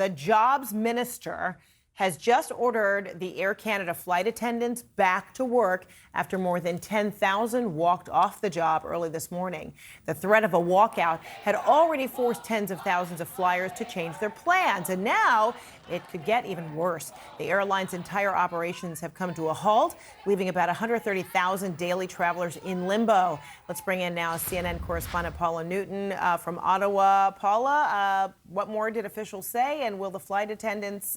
the jobs minister has just ordered the Air Canada flight attendants back to work after more than 10,000 walked off the job early this morning. The threat of a walkout had already forced tens of thousands of flyers to change their plans, and now it could get even worse. The airline's entire operations have come to a halt, leaving about 130,000 daily travelers in limbo. Let's bring in now CNN correspondent Paula Newton from Ottawa. Paula, what more did officials say, and will the flight attendants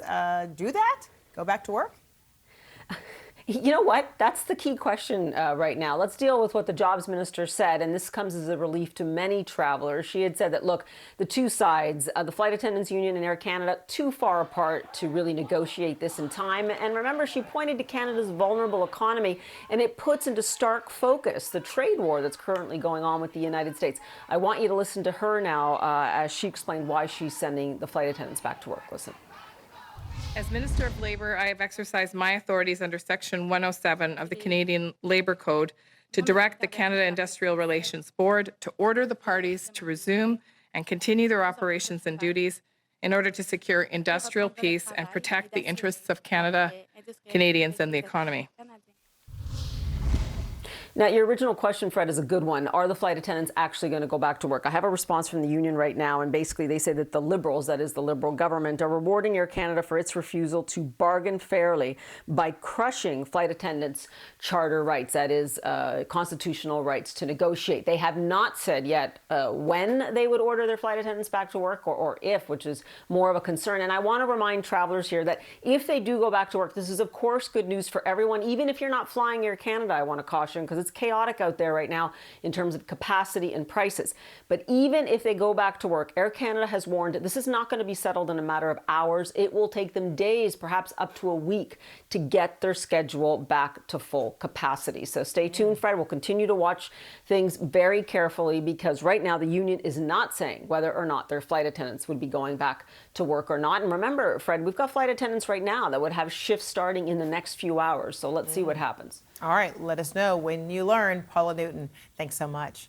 do that? Go back to work? You know what? That's the key question right now. Let's deal with what the jobs minister said, and this comes as a relief to many travelers. She had said that, look, the two sides, the Flight Attendants Union and Air Canada, too far apart to really negotiate this in time. And remember, she pointed to Canada's vulnerable economy, and it puts into stark focus the trade war that's currently going on with the United States. I want you to listen to her now as she explained why she's sending the flight attendants back to work. Listen. As Minister of Labour, I have exercised my authorities under Section 107 of the Canadian Labour Code to direct the Canada Industrial Relations Board to order the parties to resume and continue their operations and duties in order to secure industrial peace and protect the interests of Canada, Canadians, and the economy. Now, your original question, Fred, is a good one. Are the flight attendants actually going to go back to work? I have a response from the union right now, and basically they say that the Liberals, that is the Liberal government, are rewarding Air Canada for its refusal to bargain fairly by crushing flight attendants' charter rights, that is, constitutional rights to negotiate. They have not said yet when they would order their flight attendants back to work or if, which is more of a concern. And I want to remind travelers here that if they do go back to work, this is, of course, good news for everyone. Even if you're not flying Air Canada, I want to caution, because it's chaotic out there right now in terms of capacity and prices. But even if they go back to work, Air Canada has warned this is not going to be settled in a matter of hours. It will take them days, perhaps up to a week, to get their schedule back to full capacity. So stay tuned, Fred. We'll continue to watch things very carefully, because right now the union is not saying whether or not their flight attendants would be going back to work or not. And remember, Fred, we've got flight attendants right now that would have shifts starting in the next few hours. So let's see what happens. All right, let us know when you learn. Paula Newton, thanks so much.